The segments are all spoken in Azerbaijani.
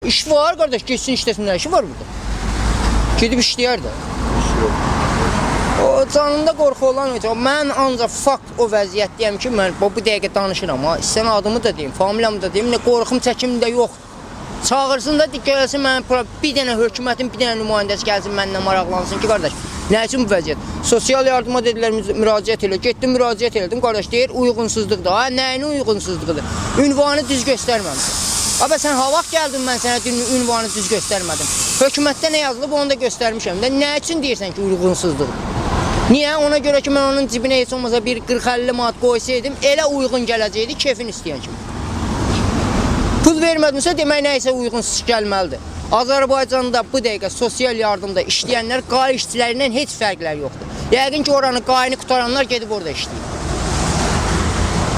İş var qardaş, getsin işləsin, nə işi var burada? Gedib işləyər də. O canında qorxu olan heç. Mən ancaq fakt o vəziyyətdəyəm ki, mən bu dəqiqə danışıram. İstən adımı da deyim, familiyamı da deyim, nə qorxum, çəkim də yoxdur. Çağırsın da gəlsin mənim bir dənə hökumətin bir dənə nümayəndəsi gəlsin məndən maraqlansın ki, qardaş, nə üçün bu vəziyyət? Sosial yardıma dedilər müraciət elə. Getdim müraciət elədim, qardaş deyir uyğunsuzluqdur. Ha, nəyin uyğunsuzluğudur? Ünvanı düz göstərməmişsən. Abi sən ha vaxt gəldin, mən sənə ünvanı düz göstərmədim. Hökumətdə nə yazılıb onu da göstərmişəm. Nə üçün deyirsən ki, uyğunsuzluqdur? Niyə? Ona görə ki, mən onun cibinə heç olmasa bir 40-50 manat qoysaydım, elə uyğun gələcəkdi, kefin istəyən kimi. Pul vermədimsə, demək nəysə uyğunsuz gəlməlidir. Azərbaycanda bu dəqiqə sosial yardımda işləyənlər qay işçilərindən heç fərqləri yoxdur. Yəqin ki, oranı qayını qutaranlar gedib orada işləyir.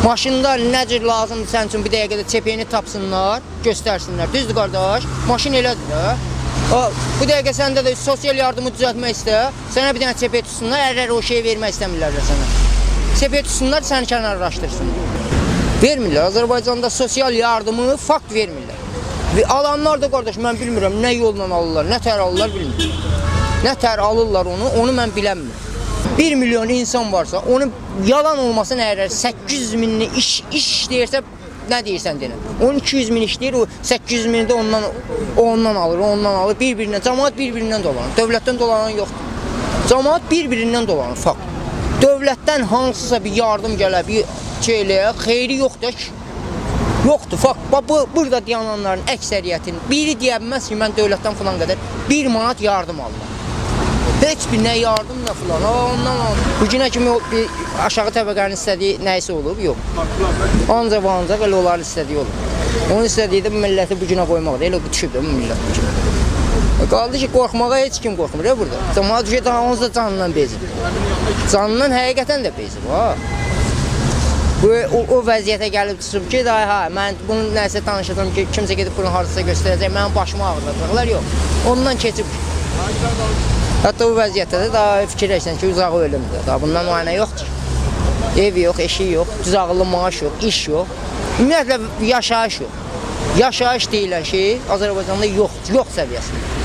Maşında nə cür lazımdır sən üçün bir dəqiqədə çepeyini tapsınlar, göstərsinlər. Düzdür qardaş? Maşın elədir də. Bu dəqiqə səndə də sosial yardımı düzəltmək istə, sənə bir dənə çepey tutsunlar, ərlər o şeyi vermək istəmirlər də sənə. Çepey tutsunlar, səni kənarlaşdırsınlar. Vermirlər. Azərbaycanda sosial yardımı fakt vermirlər. Və alanlar da qardaş, mən bilmirəm, nə yolla alırlar, nə tər alırlar bilmirəm. Nə tər alırlar onu mən bilənmirəm. 1 milyon insan varsa, onun yalan olmasına əgər 800 minini iş işləyirsə, nə deyirsən deyən? 1200 min işləyir, o 800 mini də ondan alır, bir-birindən. Cəmaət bir-birindən dolanır, dövlətdən dolanan yoxdur. Cəmaət bir-birindən dolanır, fakt. Dövlətdən hansısa bir yardım gələ, bir şeyləyə, xeyri yoxdur ki. Yoxdur, fakt. Burada dayananların əksəriyyətinin biri deyə bilməz ki, mən dövlətdən falan qədər 1 manat yardım aldım. Heç bir nə yardım, nə falan, ondan aldım. Bu günə kimi aşağı təbəqənin istədiyi nəysə olub, yox. Ancaq elə onların istədiyi olub. Onun istədiyi də milləti bu günə qoymaqdır, elə bu düşüb də bu millət bu günə. Qaldı ki, qorxmağa heç kim qorxmur ya burada. Cəmaət düşür, daha onsuz da canından bezir. Canından həqiqətən də bezir, ha. O vəziyyətə gəlib çıxıb ki, mən bunu nəsə danışacağım ki, kimsə gedib bunu harsısa göstərəcək, mənim başıma ağrıdacaqlar, yox. Ondan keçib. Hətta o vəziyyətdə də daha fikirləşsən ki, uzağı ölümdür. Daha bundan müayinə yoxdur. Evi yox, eşi yox, düzağılı maaş yox, iş yox. Ümumiyyətlə, yaşayış yox. Yaşayış deyilən şey Azərbaycanda yox səviyyəsində.